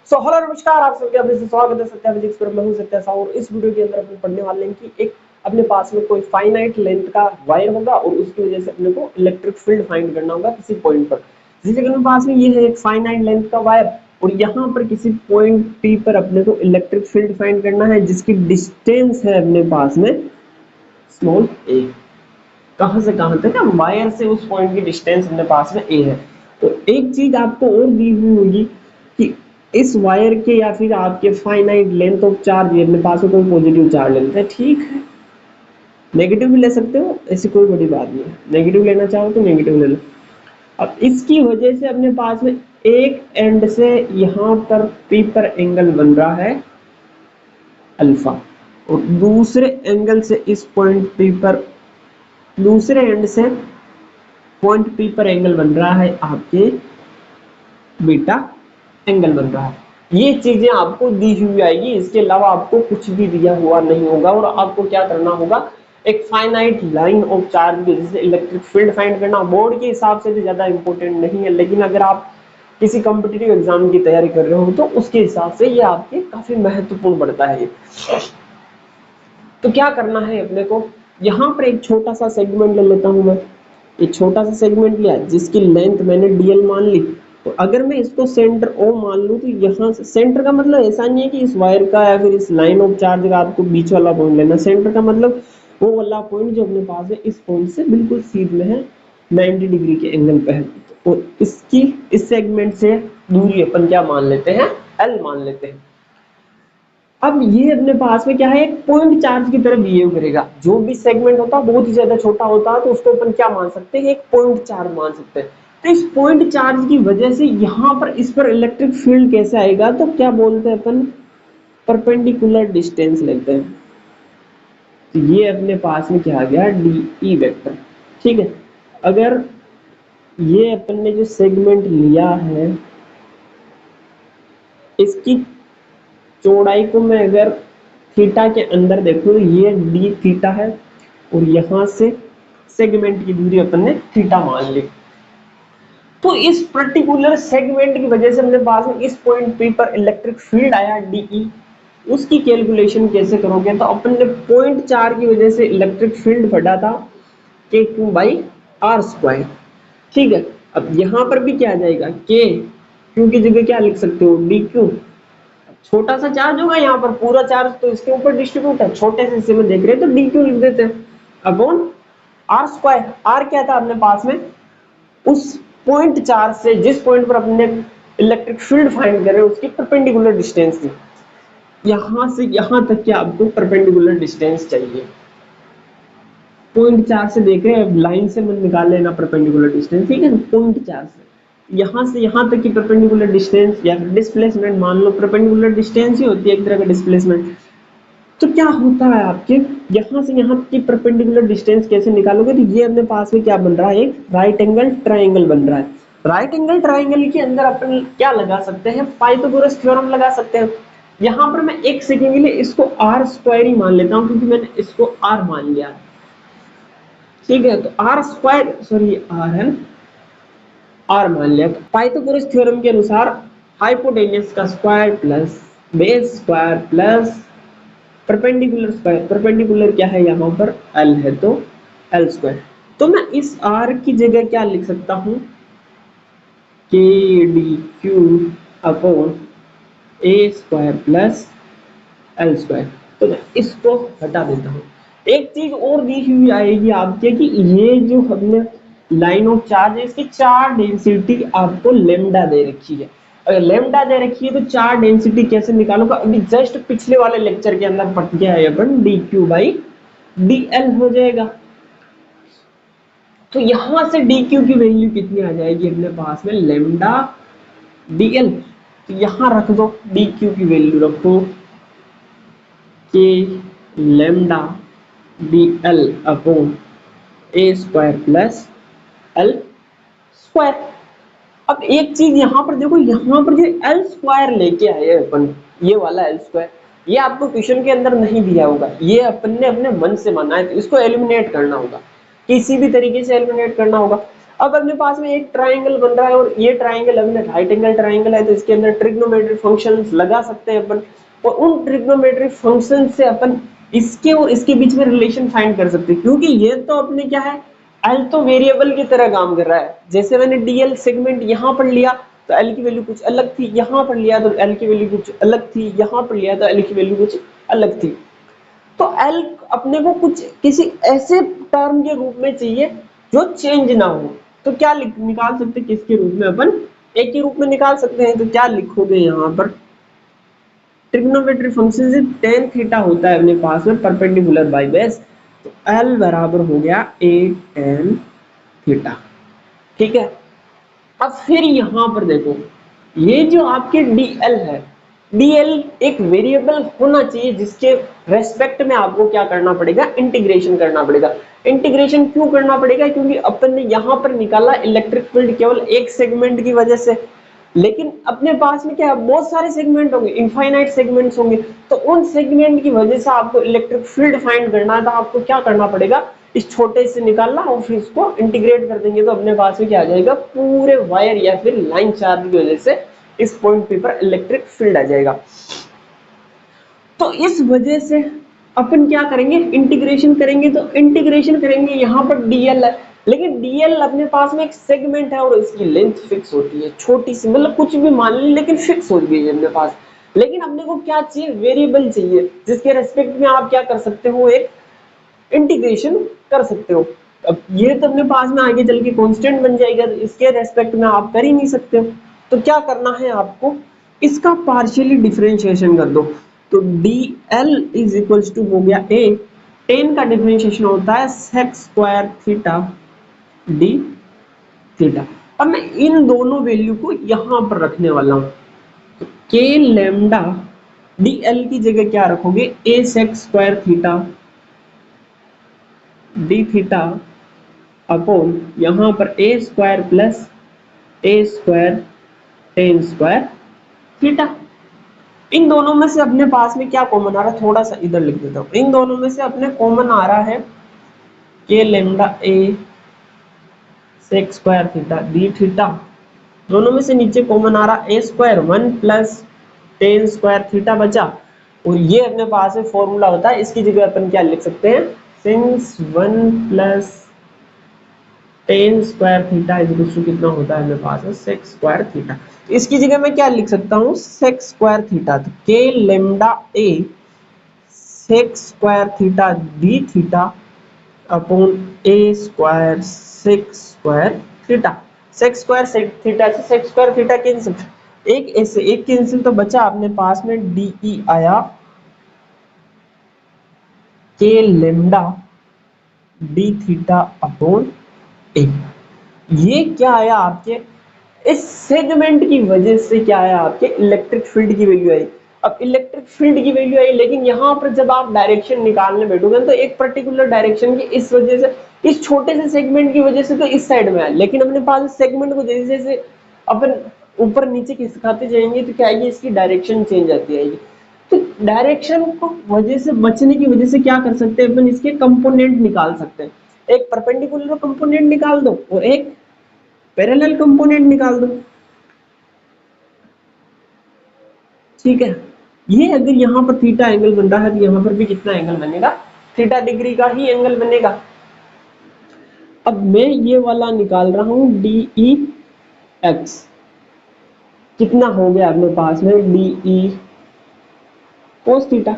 Hello नमस्कार, आप सबका फिर से स्वागत है सत्या फिजिक्स पर। मैं हूं सत्या साहू और इस वीडियो के अंदर अपन पढ़ने वाले हैं कि एक अपने पास में कोई फाइनाइट लेंथ का वायर होगा और उसकी वजह से अपने को इलेक्ट्रिक फील्ड फाइंड करना होगा किसी पॉइंट पर। जैसे कि अपने पास में ये है एक फाइनाइट लेंथ का वायर और यहाँ पर किसी पॉइंट पी पर अपने को इलेक्ट्रिक फील्ड फाइंड करना है जिसकी डिस्टेंस है अपने पास में स्मॉल ए। कहां से कहां तक है? वायर से उस पॉइंट की डिस्टेंस अपने पास में ए है। तो एक चीज आपको और दी हुई होगी कि इस वायर के या फिर आपके फाइनाइट लेंथ ऑफ चार्ज ये अपने पास में कोई पॉजिटिव चार्ज ले लेते हैं, ठीक है। नेगेटिव भी ले सकते हो, ऐसी कोई बड़ी बात नहीं है। नेगेटिव लेना चाहो तो नेगेटिव ले लो। अब इसकी वजह से अपने पास में एक एंड से यहाँ पर पी पर एंगल बन रहा है अल्फा और दूसरे एंगल से इस पॉइंट पी पर दूसरे एंड से पॉइंट पी पर एंगल बन रहा है आपके बीटा एंगल बन रहा है। ये चीजें आपको दी हुई आएगी, इसके अलावा आपको कुछ भी दिया हुआ नहीं होगा। और आपको क्या करना होगा, एक फाइनाइट लाइन ऑफ चार्ज की जैसे इलेक्ट्रिक फील्ड फाइंड करना। बोर्ड के हिसाब से भी ज्यादा इंपॉर्टेंट नहीं है, लेकिन अगर आप किसी कॉम्पिटिटिव एग्जाम की तैयारी कर रहे हो तो उसके हिसाब से ये आपके काफी महत्वपूर्ण बढ़ता है। तो क्या करना है अपने को, यहाँ पर एक छोटा सा सेगमेंट ले लेता हूं मैं। एक छोटा सा सेगमेंट लिया जिसकी लेंथ मैंने डीएल मान ली। तो अगर मैं इसको सेंटर ओ मान लूं तो यहाँ से सेंटर का मतलब ऐसा नहीं है कि इस वायर का या फिर इस लाइन ऑफ चार्ज का आपको बीच वाला पॉइंट लेना। सेंटर का मतलब वो वाला पॉइंट जो अपने पास है इस पॉइंट से बिल्कुल सीध में है, 90 डिग्री के एंगल पे है। और इसकी इस सेगमेंट से दूरी अपन क्या मान लेते हैं, एल मान लेते हैं। अब ये अपने पास में क्या है, एक पॉइंट चार्ज की तरह बिहेव करेगा। जो भी सेगमेंट होता है बहुत ही ज्यादा छोटा होता है तो उसको अपन क्या मान सकते हैं, एक पॉइंट चार्ज मान सकते हैं। तो इस पॉइंट चार्ज की वजह से यहाँ पर इस पर इलेक्ट्रिक फील्ड कैसे आएगा, तो क्या बोलते हैं अपन, परपेंडिकुलर डिस्टेंस लेते हैं। तो ये अपने पास में क्या आ गया, डी ई वेक्टर। ठीक है, अगर ये अपन ने जो सेगमेंट लिया है इसकी चौड़ाई को मैं अगर थीटा के अंदर देखूं तो ये डी थीटा है और यहां से सेगमेंट की दूरी अपन ने थीटा मान ली। तो इस पर्टिकुलर सेगमेंट की वजह से अपने पास में इस पॉइंट पी पर इलेक्ट्रिक फील्ड आया डीई। उसकी कैलकुलेशन कैसे करोगे, तो अपन ने पॉइंट चार की वजह से इलेक्ट्रिक फील्ड पढ़ा था के क्यू बाई आर स्क्वायर। ठीक है, अब यहां पर भी क्या आ जाएगा, के क्यू की जगह क्या लिख सकते हो, डी क्यू। छोटा सा चार्ज होगा यहाँ पर, पूरा चार्ज तो इसके ऊपर डिस्ट्रीब्यूट है, छोटे से हिस्से में देख रहे हैं तो डी क्यू लिख देते हैं अपॉन आर स्क्वायर। आर क्या था अपने पास में, उस पॉइंट चार्ज से जिस पॉइंट पर अपने इलेक्ट्रिक फील्ड फाइंड कर रहे हैं उसकी परपेंडिकुलर डिस्टेंस थी। यहां से यहां तक के आपको परपेंडिकुलर डिस्टेंस चाहिए। पॉइंट चार्ज से देख रहे हैं, लाइन से मत निकाल लेना परपेंडिकुलर डिस्टेंस, ठीक है। पॉइंट चार्ज से यहां तक की परपेंडिकुलर डिस्टेंस या डिस्प्लेसमेंट मान लो, परपेंडिकुलर डिस्टेंस ही होती है एक तरह का डिस्प्लेसमेंट। तो क्या होता है आपके यहां से यहां की परपेंडिकुलर डिस्टेंस कैसे निकालोगे, तो ये अपने पास में क्या बन रहा है, एक राइट एंगल ट्रायंगल बन रहा है। राइट एंगल ट्रायंगल के अंदर अपन क्या लगा सकते हैं, पाइथागोरस थ्योरम लगा सकते हैं। यहां पर मैं एक सेकंड के लिए इसको आर स्क्वायर ही मान लेता हूं क्योंकि मैंने इसको आर मान लिया। ठीक है, तो आर स्क्वायर, सॉरी आर है, आर मान लिया। तो पाइथागोरस थ्योरम के अनुसार हाइपोटेन्यूस का square plus base square plus perpendicular square, perpendicular क्या है यहाँ पर एल है तो एल स्क्वायर। तो मैं इस आर की जगह क्या लिख सकता हूँ, के D Q upon A square plus L square. तो मैं इसको हटा देता हूँ। एक चीज और दी हुई आएगी आपके कि ये जो हमने लाइन ऑफ चार्ज है इसकी चार डेंसिटी आपको लेमडा दे रखी है। अगर लेमडा दे रखी है तो चार डेंसिटी कैसे निकालूंगा, अभी जस्ट पिछले वाले लेक्चर के अंदर पढ़ के आए अपन, D Q by D L हो जाएगा। तो यहां से डी क्यू की वैल्यू कितनी आ जाएगी अपने पास में, लेमडा डी एल। तो यहां रख दो डी क्यू की वैल्यू रखो के lambda D L upon A square plus L square. अब एक चीज यहां पर देखो, यहां पर जो एल स्क्वायर लेके आए अपन, ये वाला एल स्क्वायर, ये आपको क्वेश्चन के अंदर नहीं दिया होगा, ये अपन ने अपने मन से माना है, तो इसको एलिमिनेट करना होगा, किसी भी तरीके से एलिमिनेट करना होगा। अब अपने पास में एक ट्राइंगल बन रहा है और ये ट्राइंगल अपने राइट एंगल ट्राइंगल है, तो इसके अंदर ट्रिग्नोमेट्रिक फंक्शंस लगा सकते हैं अपन, और उन ट्रिग्नोमेट्रिक फंक्शन से अपन इसके और इसके बीच में रिलेशन फाइंड कर सकते हैं, क्योंकि ये तो अपने क्या है, एल तो वेरिएबल की तरह काम कर रहा है। जैसे मैंने डीएल सेगमेंट यहाँ पर लिया तो एल की वैल्यू कुछ अलग थी, यहाँ पर लिया तो एल की वैल्यू कुछ अलग थी, यहाँ पर लिया तो एल की वैल्यू कुछ अलग थी। तो एल अपने को कुछ किसी ऐसे टर्म के रूप में चाहिए जो चेंज ना हो, तो क्या निकाल सकते हैं, किसके रूप में, अपन एक के रूप में निकाल सकते हैं। तो क्या लिखोगे यहाँ पर, ट्रिग्नोमेट्री फंक्शन से tan थीटा होता है अपने पास में परपेंडिकुलर बाय बेस, तो L बराबर हो गया a tan थीटा। ठीक है, अब फिर यहां पर देखो, ये जो आपके dl है, dl एक वेरिएबल होना चाहिए जिसके रेस्पेक्ट में आपको क्या करना पड़ेगा, इंटीग्रेशन करना पड़ेगा। इंटीग्रेशन क्यों करना पड़ेगा, क्योंकि अपन ने यहां पर निकाला इलेक्ट्रिक फील्ड केवल एक सेगमेंट की वजह से, लेकिन अपने पास में क्या है, बहुत सारे सेगमेंट होंगे, इनफाइनाइट सेगमेंट्स होंगे, तो उन सेगमेंट की वजह से आपको इलेक्ट्रिक फील्ड फाइंड करना है, तो आपको क्या करना पड़ेगा, इस छोटे से निकालना और फिर इसको इंटीग्रेट कर देंगे, तो अपने पास में क्या आ जाएगा, पूरे वायर या फिर लाइन चार्ज की वजह से इस पॉइंट पे पर इलेक्ट्रिक फील्ड आ जाएगा। तो इस वजह से अपन क्या करेंगे, इंटीग्रेशन करेंगे, तो इंटीग्रेशन करेंगे, यहाँ पर डीएल है, लेकिन डीएल अपने पास में एक सेगमेंट है और इसकी लेंथ फिक्स होती है, छोटी सी, मतलब कुछ भी मान ली, लेकिन फिक्स हो गई है अपने पास। लेकिन अपने को क्या चाहिए, वेरिएबल चाहिए, जिसके रेस्पेक्ट में आप क्या कर सकते हो, एक इंटीग्रेशन कर सकते हो। अब ये तो अपने पास में आगे चल के कांस्टेंट बन जाएगा, तो इसके रेस्पेक्ट में आप कर ही नहीं सकते हो। तो क्या करना है आपको, इसका पार्शियली डिफरेंशिएशन कर दो, तो dl इज इक्वल्स टू हो गया a, tan का डिफरेंशिएशन होता है sec square theta d theta. अब मैं इन दोनों वैल्यू को यहां पर रखने वाला हूं, तो k लैम्डा dl की जगह क्या रखोगे, a sec square theta d theta upon यहां पर a square plus a square tan square theta. इन दोनों में से अपने पास में क्या कॉमन आ रहा है, थोड़ा सा इधर लिख देता हूं, इन दोनों में से अपने कॉमन आ रहा है K lambda A sec square theta D theta, दोनों में से नीचे कॉमन आ रहा A square 1 plus tan square theta बचा, और ये अपने पास में फॉर्मूला होता है, इसकी जगह अपन क्या लिख सकते हैं, since 1 plus tan square theta is कितना होता है अपने पास में सेक स्क्वायर थीटा। इसकी जगह मैं क्या लिख सकता हूँ, सेक स्क्वायर थीटा, तो K lambda A sec square theta D theta upon A square sec square theta. Sec square theta से सेक स्क्वायर थीटा कैंसिल, एक ऐसे एक कैंसिल, तो बचा अपने पास में डी आया के लेमडा डी थीटा अपॉन ए। ये क्या आया आपके, इस सेगमेंट की वजह से क्या आया, आपके इलेक्ट्रिक फील्ड की वैल्यू आई। अब इलेक्ट्रिक फील्ड की वैल्यू आई, लेकिन यहाँ पर जब आप डायरेक्शन निकालने बैठोगे तो एक पर्टिकुलर डायरेक्शन की इस वजह से, इस छोटे से सेगमेंट की वजह से तो इस साइड में है, लेकिन अपने पास सेगमेंट को जैसे जैसे अपन ऊपर नीचे खिसकाते जाएंगे तो क्या आएगी, इसकी डायरेक्शन चेंज आती आएगी। तो डायरेक्शन को वजह से बचने की वजह से क्या कर सकते हैं अपन, इसके कंपोनेंट निकाल सकते हैं, एक परपेंडिकुलर कंपोनेंट निकाल दो और एक पैरेलल कंपोनेंट निकाल दो। ठीक है, ये अगर यहाँ पर थीटा एंगल बन रहा है तो यहाँ पर भी कितना एंगल बनेगा, थीटा डिग्री का ही एंगल बनेगा। अब मैं ये वाला निकाल रहा हूं डी ई एक्स, कितना हो गया अपने पास में D E cos theta.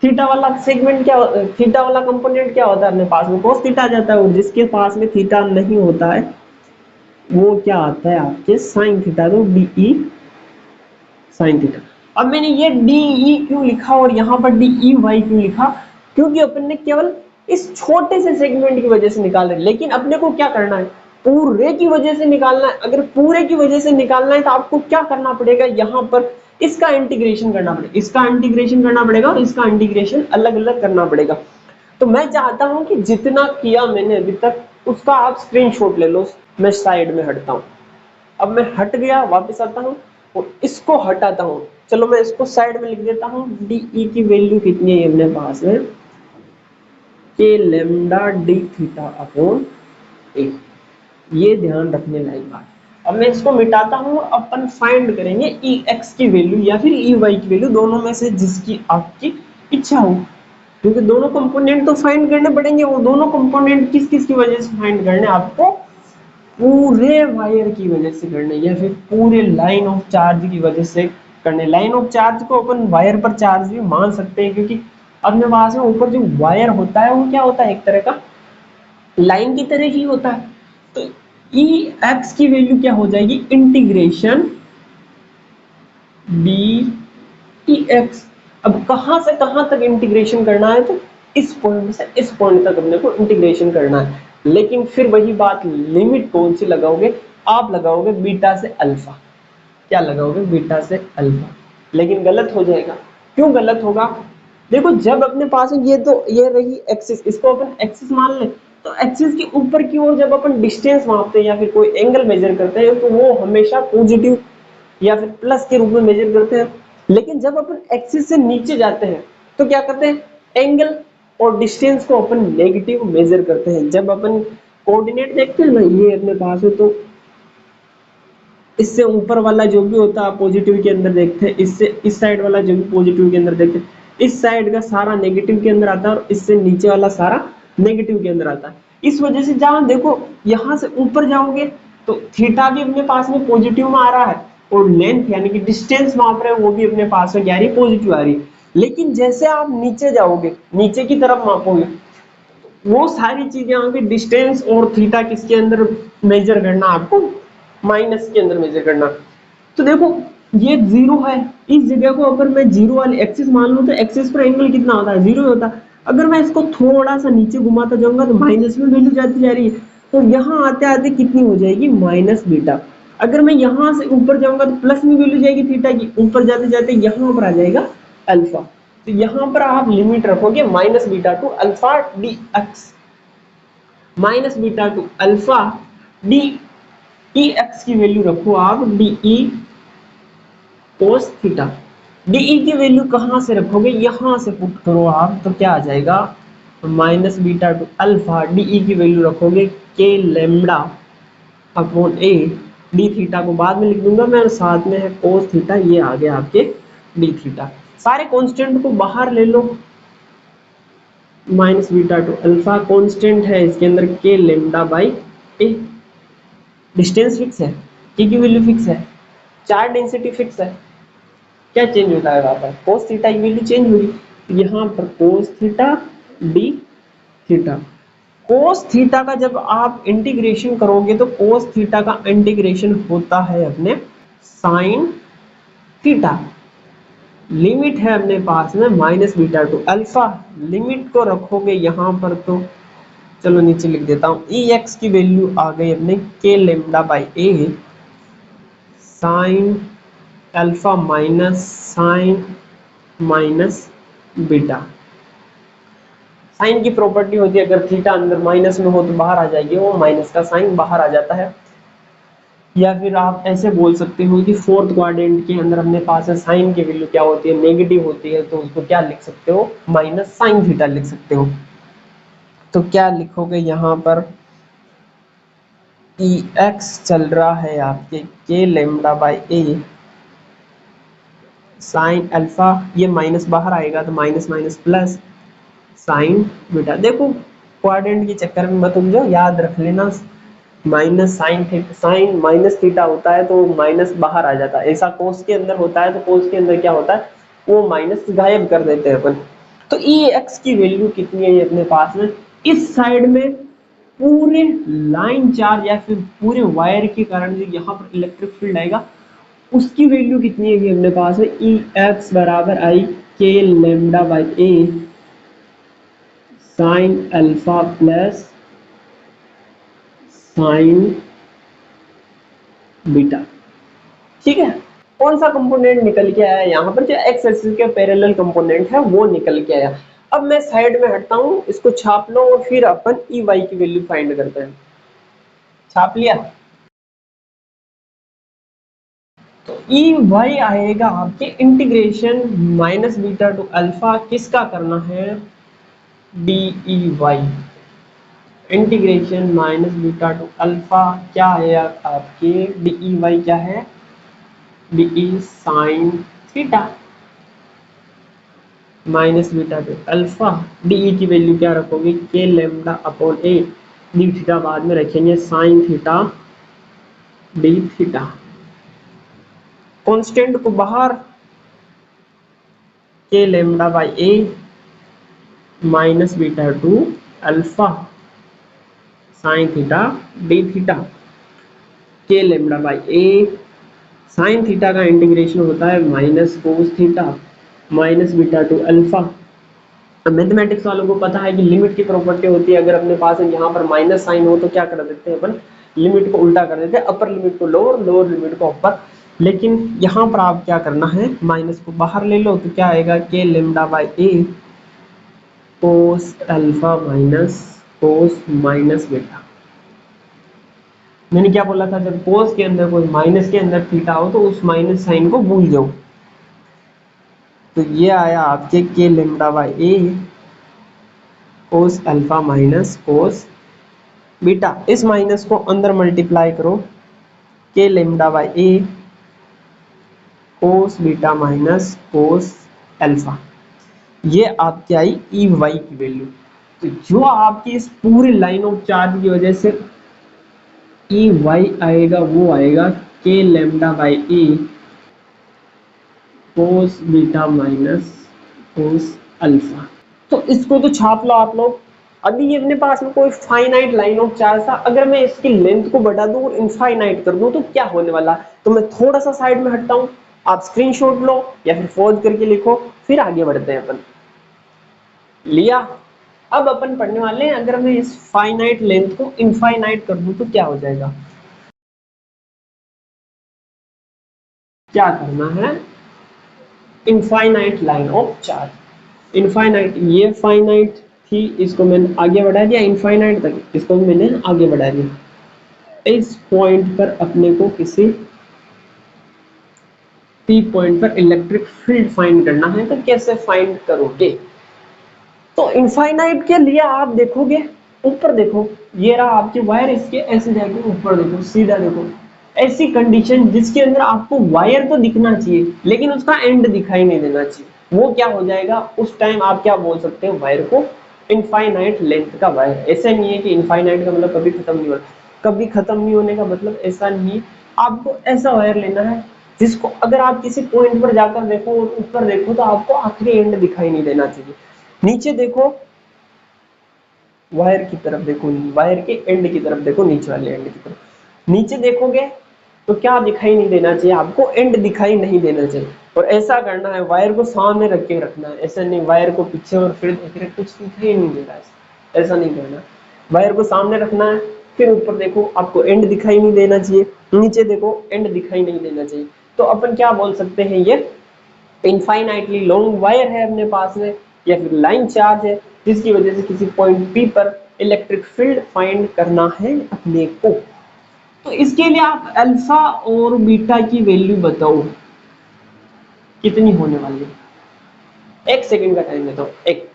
Theta वाला सेगमेंट क्या, थीटा वाला कंपोनेंट क्या होता है अपने पास में, कोस थीटा आ जाता है, और जिसके पास में थीटा नहीं होता है वो क्या आता है आपके साइन थीटा, तो डी ई साइन थीटा। अब मैंने ये डी ई क्यों लिखा और यहाँ पर डी ई वाई क्यों लिखा, क्योंकि अपन ने केवल इस छोटे से सेगमेंट की वजह से निकाल रहे, लेकिन अपने को क्या करना है, पूरे की वजह से निकालना है। अगर पूरे की वजह से निकालना है तो आपको क्या करना पड़ेगा, यहाँ पर इसका इंटीग्रेशन करना पड़ेगा, इसका इंटीग्रेशन करना पड़ेगा और इसका इंटीग्रेशन अलग अलग करना पड़ेगा। तो मैं चाहता हूं कि जितना किया मैंने अभी तक उसका आप स्क्रीनशॉट ले लो। मैं साइड में हटता हूं, अब मैं हट गया, वापस आता हूं और इसको हटाता हूं। चलो मैं इसको साइड में लिख देता हूं, डी ई की वैल्यू कितनी है अपने पास में, के लेमडा डी थीटा अपॉन ए। ये ध्यान रखने लायक बात। अब मैं इसको मिटाता हूँ और अपन फाइंड करेंगे ई एक्स की वैल्यू या फिर ई वाई की वैल्यू, दोनों में से जिसकी आपकी इच्छा हो, क्योंकि दोनों कंपोनेंट तो फाइंड करने पड़ेंगे। वो दोनों कंपोनेंट किस किस की वजह से फाइंड करने, आपको पूरे वायर की वजह से करने या फिर पूरे लाइन ऑफ चार्ज की वजह से करने। लाइन ऑफ चार्ज को अपन वायर पर चार्ज भी मान सकते हैं, क्योंकि अपने पास में ऊपर जो वायर होता है वो क्या होता है, एक तरह का लाइन की तरह ही होता है। तो ई एक्स की वैल्यू क्या हो जाएगी, इंटीग्रेशन डी ई एक्स। अब कहां से कहां तक इंटीग्रेशन करना है, तो इस पॉइंट से इस पॉइंट तक अपने को इंटीग्रेशन करना है। लेकिन फिर वही बात, लिमिट कौन सी लगाओगे, आप लगाओगे बीटा से अल्फा। क्या लगाओगे, बीटा से अल्फा। लेकिन गलत हो जाएगा। क्यों गलत होगा, देखो जब अपने पास ये तो ये रही एक्सिस, इसको अपन एक्सिस मान लें, तो एक्सिस के ऊपर की ओर जब अपन डिस्टेंस मापते हैं या फिर कोई एंगल मेजर करते हैं, तो वो हमेशा पॉजिटिव या फिर प्लस के रूप में मेजर करते हैं। लेकिन जब अपन एक्सिस से नीचे जाते हैं तो क्या करते हैं, एंगल और डिस्टेंस को अपन नेगेटिव मेजर करते हैं। जब अपन कोऑर्डिनेट देखते हैं ना, ये अपने पास है, तो इससे ऊपर वाला जो भी होता है पॉजिटिव के अंदर देखते हैं, इससे इस साइड वाला जो भी पॉजिटिव के अंदर देखते हैं, इस साइड का सारा नेगेटिव के अंदर आता है और इससे नीचे वाला सारा नेगेटिव के अंदर आता है। इस वजह से जहां देखो यहां से ऊपर जाओगे तो थीटा भी अपने पास में पॉजिटिव में आ रहा है, और लेंथ यानी कि डिस्टेंस माप रहे हैं वो भी अपने पास में क्या आ रही है, पॉजिटिव आ रही है। लेकिन जैसे आप नीचे जाओगे, नीचे की तरफ मापोगे, वो सारी चीजें आगे डिस्टेंस और थीटा किसके अंदर मेजर करना, आपको माइनस के अंदर मेजर करना। तो देखो ये जीरो है, इस जगह को अगर मैं जीरो वाली एक्सिस मान लूं तो एक्सिस पर एंगल कितना होता है, जीरो होता है। अगर मैं इसको थोड़ा सा नीचे घुमाता जाऊंगा तो माइनस में वैल्यू जाती जा रही है, तो यहाँ आते आते कितनी हो जाएगी, माइनस बीटा। अगर मैं यहाँ से ऊपर जाऊंगा तो प्लस में वैल्यू जाएगी थीटा की, ऊपर जाते जाते यहाँ पर आ जाएगा अल्फा। तो यहाँ पर आप लिमिट रखोगे minus beta to alpha D x, minus beta to alpha D E x की वैल्यू रखो आप डी ई कोस थीटा। डी ई की वैल्यू कहां से रखोगे, यहां से पुट करो आप, तो क्या आ जाएगा, minus beta to alpha D E की वैल्यू रखोगे के lambda upon A, D theta को बाद में लिख दूंगा मैं, और साथ में है कोस थीटा, ये आ गया आपके डी थीटा। सारे कांस्टेंट को बाहर ले लो, minus beta to alpha constant है इसके अंदर K lambda by A, distance fix है, के की वैल्यू फिक्स है, चार्ज डेंसिटी फिक्स है, क्या चेंज होता है वहां पर, कोस थीटा की वैल्यू चेंज होगी। यहाँ पर cos theta D theta, cos theta का जब आप इंटीग्रेशन करोगे तो कोस थीटा का इंटीग्रेशन होता है अपने साइन थीटा। लिमिट है अपने पास में minus beta to alpha, limit को रखोगे यहाँ पर, तो चलो नीचे लिख देता हूँ, ई एक्स की वैल्यू आ गई अपने के lambda by A sine alpha minus sine minus beta. Sine की प्रॉपर्टी होती है, अगर थीटा अंदर माइनस में हो तो बाहर आ जाएगी, वो माइनस का साइन बाहर आ जाता है। या फिर आप ऐसे बोल सकते हो कि फोर्थ क्वाड्रेंट के अंदर अपने पास है साइन की वैल्यू क्या होती है, नेगेटिव होती है, तो उसको क्या लिख सकते हो, माइनस साइन थीटा लिख सकते हो। तो क्या लिखोगे यहाँ पर, ई एक्स चल रहा है आपके के lambda by A sine alpha, ये माइनस बाहर आएगा तो minus minus plus sine beta. देखो क्वाड्रेंट के चक्कर में मत उलझो, याद रख लेना, minus sine theta, sine minus theta होता है तो माइनस बाहर आ जाता है, ऐसा कोस के अंदर होता है तो कोस के अंदर क्या होता है, वो माइनस गायब कर देते हैं अपन। तो ई एक्स की वैल्यू कितनी है ये अपने पास में, इस साइड में पूरे लाइन चार्ज या फिर पूरे वायर के कारण जो यहाँ पर इलेक्ट्रिक फील्ड आएगा उसकी वैल्यू कितनी है अपने पास है, ई एक्स बराबर आई के lambda by A sine alpha plus sine beta. ठीक है, कौन सा कंपोनेंट निकल के आया यहाँ पर, जो एक्स एक्सिस के पैरेलल कंपोनेंट है वो निकल के आया। अब मैं साइड में हटता हूँ, इसको छाप लो और फिर अपन ई वाई की वैल्यू फाइंड करते हैं। छाप लिया, तो ई वाई आएगा आपके integration minus beta to alpha, किसका करना है, D E Y. Integration minus beta to alpha क्या है आपके डी ई वाई क्या है, D E sine theta minus beta to alpha, D E की वैल्यू क्या रखोगे के lambda upon A, D theta बाद में रखेंगे sine theta D theta, constant को बाहर K lambda by A minus beta to alpha sine theta D theta, K lambda by A sine theta का इंटीग्रेशन होता है minus cos theta minus beta to alpha. Mathematics वालों को पता है कि लिमिट की प्रॉपर्टी होती है, अगर अपने पास यहाँ पर माइनस साइन हो तो क्या कर देते हैं अपन, लिमिट को उल्टा कर देते हैं, अपर लिमिट को लोअर, लोअर लिमिट को अपर। लेकिन यहाँ पर आप क्या करना है, माइनस को बाहर ले लो तो क्या आएगा के lambda by A cos alpha minus cos minus beta. मैंने क्या बोला था, जब कोस के अंदर कोई माइनस के अंदर थीटा हो तो उस माइनस साइन को भूल जाओ। तो ये आया आपके के lambda by A cos alpha minus cos beta, इस माइनस को अंदर मल्टीप्लाई करो के lambda by A cos beta minus cos alpha, ये आपकी आई ई वाई की वैल्यू। तो जो आपकी इस पूरी लाइन ऑफ चार्ज की वजह से ई वाई आएगा वो आएगा के lambda by A cos beta minus cos alpha. तो इसको तो छाप लो आप लोग। अभी ये अपने पास में कोई फाइनाइट लाइन ऑफ चार्ज था, अगर मैं इसकी लेंथ को बढ़ा दूं और इनफाइनाइट कर दूं तो क्या होने वाला, तो मैं थोड़ा सा साइड में हटता हूं, आप स्क्रीनशॉट लो या फिर पॉज करके लिखो, फिर आगे बढ़ते हैं अपन। लिया, अब अपन पढ़ने वाले हैं अगर मैं इस फाइनाइट लेंथ को इनफाइनाइट कर दूं तो क्या हो जाएगा। क्या करना है, infinite line of charge, infinite ये फाइनाइट थी, इसको मैंने आगे बढ़ा दिया इनफाइनाइट तक, इसको भी मैंने आगे बढ़ा दिया। इस पॉइंट पर अपने को किसी पी पॉइंट पर इलेक्ट्रिक फील्ड फाइंड करना है, तो कैसे फाइंड करोगे। तो इनफाइनाइट के लिए आप देखोगे ऊपर देखो, ये रहा आपके वायर, इसके ऐसे जाके ऊपर देखो, सीधा देखो, ऐसी कंडीशन जिसके अंदर आपको वायर तो दिखना चाहिए लेकिन उसका एंड दिखाई नहीं देना चाहिए, वो क्या हो जाएगा, उस टाइम आप क्या बोल सकते हो, वायर को इनफाइनाइट लेंथ का वायर। ऐसा नहीं है कि इनफाइनाइट का मतलब कभी खत्म नहीं होना, कभी खत्म नहीं होने का मतलब ऐसा नहीं, आपको ऐसा वायर लेना है जिसको अगर आप किसी पॉइंट पर जाकर देखो और ऊपर देखो तो आपको आखिरी एंड दिखाई नहीं देना चाहिए। नीचे देखो, वायर की तरफ देखो, वायर के एंड की तरफ देखो, नीचे वाले एंड की तरफ, नीचे देखोगे तो क्या दिखाई नहीं देना चाहिए, आपको एंड दिखाई नहीं देना चाहिए। और ऐसा करना है, वायर को सामने रख के रखना है, ऐसा नहीं वायर को पीछे और फिर देख रहे कुछ दिखाई नहीं दे रहा है, ऐसा नहीं करना। वायर को सामने रखना है, फिर ऊपर देखो आपको एंड दिखाई नहीं देना चाहिए, नीचे देखो एंड दिखाई नहीं देना चाहिए। तो अपन क्या बोल सकते हैं, ये इनफाइनाइटली लॉन्ग वायर है अपने पास में, या फिर लाइन चार्ज है जिसकी वजह से किसी पॉइंट पी पर इलेक्ट्रिक फील्ड फाइंड करना है अपने को। तो इसके लिए आप अल्फा और बीटा की वैल्यू बताओ कितनी होने वाली है, एक सेकंड का टाइम देता हूं, एक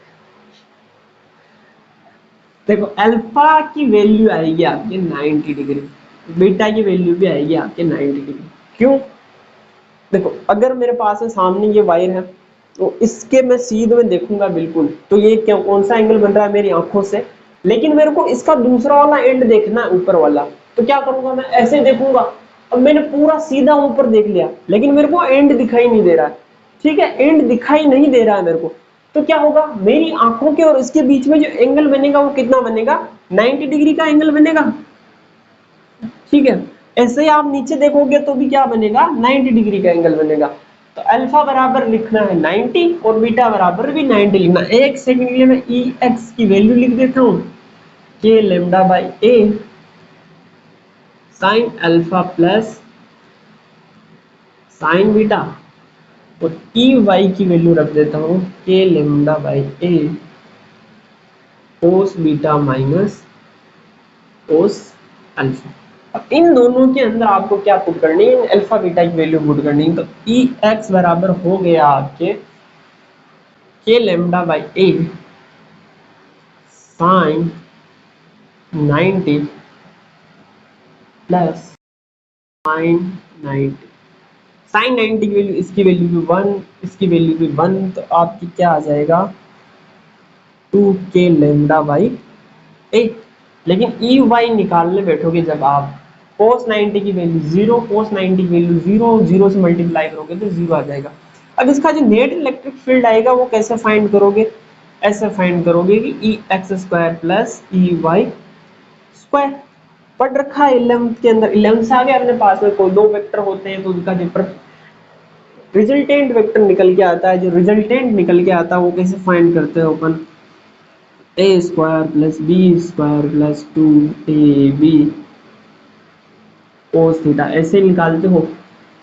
देखो, अल्फा की वैल्यू आएगी आपके 90 डिग्री, बीटा की वैल्यू भी आएगी आपके 90 डिग्री। क्यों, देखो अगर मेरे पास है सामने ये वायर है तो इसके मैं सीधे में देखूंगा बिल्कुल, तो ये क्या कौन सा एंगल बन रहा है मेरी आंखों से, लेकिन मेरे को इसका दूसरा वाला एंड देखना है ऊपर वाला, तो क्या करूंगा मैं ऐसे देखूंगा। अब मैंने पूरा सीधा ऊपर देख लिया लेकिन मेरे को एंड दिखाई नहीं दे रहा है, ठीक है, एंड दिखाई नहीं दे रहा है मेरे को, तो क्या होगा, मेरी आंखों के और इसके बीच में जो एंगल बनेगा वो कितना बनेगा, 90 डिग्री का एंगल बनेगा, ठीक है। ऐसे ही आप नीचे देखोगे तो भी क्या बनेगा, 90 डिग्री का एंगल बनेगा। तो अल्फा बराबर लिखना है 90 और बीटा बराबर भी 90 लिखना। एक सेकंड के लिए मैं ई एक्स की वैल्यू लिख देता हूं, के lambda by A sine alpha plus sine beta, और ई वाई की वैल्यू रख देता हूं के lambda by A cos beta minus cos alpha. अब इन दोनों के अंदर आपको क्या पुट करनी है, अल्फा बीटा की वैल्यू पुट करनी है। तो ई एक्स बराबर हो गया आपके के lambda by A sine 90 plus sine 90। Sine 90 की वैल्यू, इसकी वैल्यू भी 1, इसकी वैल्यू भी 1, तो आपकी क्या आ जाएगा 2k लेमडा बाई 8। लेकिन ई वाई निकालने बैठोगे जब आप, cos 90 की वैल्यू 0, cos 90 की वैल्यू 0, 0 से मल्टीप्लाई करोगे तो 0 आ जाएगा। अब इसका जो नेट इलेक्ट्रिक फील्ड आएगा वो कैसे फाइंड करोगे, ऐसे फाइंड करोगे कि E X square plus E Y square. पढ़ रखा है 11th के अंदर, 11th से आगे अपने पास में कोई दो वेक्टर होते हैं तो उनका जो रिजल्टेंट वेक्टर निकल के आता है, जो रिजल्टेंट निकल के आता है वो कैसे फाइंड करते हैं अपन, A square plus B square plus 2ab cos theta, ऐसे निकालते हो।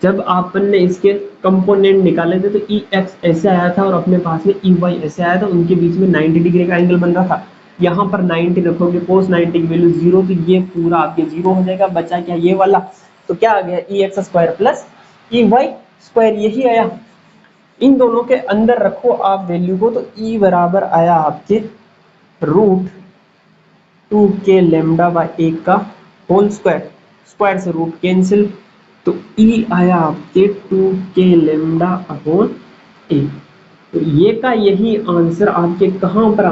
जब आपन ने इसके कंपोनेंट निकाले थे तो ई एक्स ऐसे आया था और अपने पास में ई वाई ऐसे आया था, उनके बीच में 90 डिग्री का एंगल बन रहा था। यहाँ पर 90 रखोगे, कोस 90 की वैल्यू 0, तो ये पूरा आपके 0 हो जाएगा। बचा क्या ये वाला, तो क्या आ गया E X square plus E Y square, यही आया। इन दोनों के अंदर रखो आप वैल्यू को, तो ई बराबर आया आपके रूट 2k लेमडा बाई 1 का होल स्क्वायर, स्क्वायर से रूट कैंसिल, तो ई आया आपके 2k लेमडा अपॉन ए। तो ये का यही आंसर आपके कहाँ पर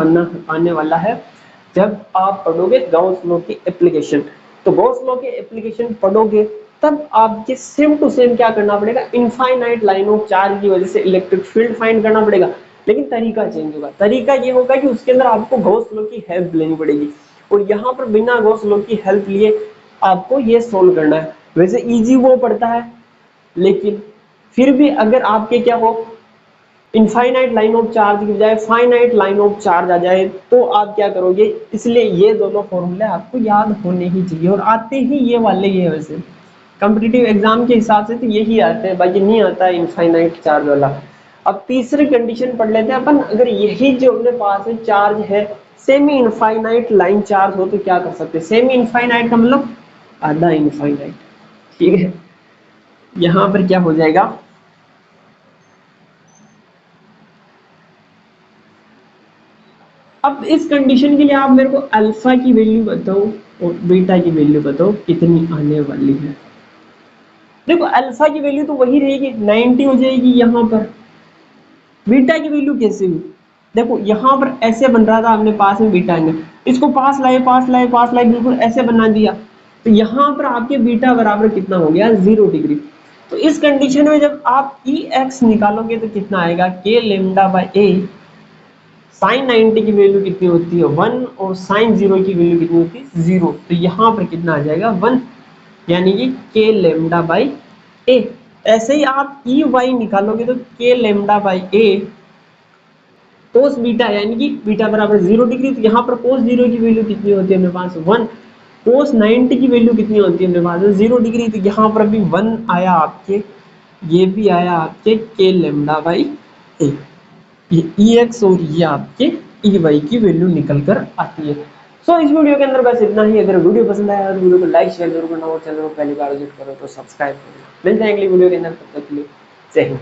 आने वाला है, जब आप पढ़ोगे गॉस लॉ की एप्लीकेशन। तो गॉस लॉ की एप्लीकेशन पढ़ोगे तब आपके सेम टू सेम क्या करना पड़ेगा, इनफाइनाइट लाइन ऑफ चार्ज की वजह से इलेक्ट्रिक फील्ड फाइंड करना पड़ेगा। लेकिन तरीका चेंज होगा, तरीका ये होगा कि उसके अंदर आपको गॉस लॉ की हेल्प लेनी पड़ेगी, और यहाँ पर बिना गॉस लॉ की हेल्प लिए आपको ये सोल्व करना है। वैसे इजी वो पड़ता है, लेकिन फिर भी अगर आपके क्या हो, इनफाइनाइट लाइन ऑफ चार्ज की बजाय फाइनाइट लाइन ऑफ चार्ज आ जाए तो आप क्या करोगे। इसलिए ये दोनों फॉर्मूले आपको याद होने ही चाहिए, और आते ही ये वाले ही है वैसे कॉम्पिटिटिव एग्जाम के हिसाब से तो यही आते हैं, बाकी नहीं आता है इनफाइनाइट चार्ज वाला। अब तीसरी कंडीशन पढ़ लेते हैं अपन, अगर यही जो अपने पास में चार्ज है सेमी इनफाइनाइट लाइन चार्ज हो तो क्या कर सकते हैं। सेमी इनफाइनाइट का मतलब आधा इनफाइनाइट, ठीक है। यहां पर क्या हो जाएगा, अब इस कंडीशन के लिए आप मेरे को अल्फा की वैल्यू बताओ और बीटा की वैल्यू बताओ कितनी आने वाली है। देखो अल्फा की वैल्यू तो वही रहेगी 90 हो जाएगी, यहाँ पर बीटा की वैल्यू कैसे हुई, देखो यहाँ पर ऐसे बन रहा था अपने पास में बीटा एंगल, इसको पास लाए पास लाए पास लाए, बिल्कुल ऐसे बना दिया, तो यहाँ पर आपके बीटा बराबर कितना हो गया 0 डिग्री। तो इस कंडीशन में जब आप ई एक्स निकालोगे तो कितना आएगा के लेमडा बाई ए, साइन 90 की वैल्यू कितनी होती है 1, और साइन 0 की वैल्यू कितनी होती है 0, तो यहाँ पर कितना आ जाएगा 1, यानी कि के लेमडा बाई ए। ऐसे ही आप ई वाई निकालोगे तो K lambda by A cos beta, यानी कि बीटा बराबर 0 डिग्री, तो यहाँ पर कोस 0 की वैल्यू कितनी होती है अपने पास 1, कोस 90 की वैल्यू कितनी होती है अपने पास 0 डिग्री, तो यहाँ पर भी 1 आया आपके, ये भी आया आपके के लेमडा बाई ए। ये ई एक्स और ये आपके ई वाई की वैल्यू निकल कर आती है। सो इस वीडियो के अंदर बस इतना ही। अगर वीडियो पसंद आया तो वीडियो को लाइक शेयर जरूर करना, और चैनल को पहली बार विजिट करो तो सब्सक्राइब करना। मिलते हैं अगली वीडियो के अंदर, तब तक के लिए जय हिंद।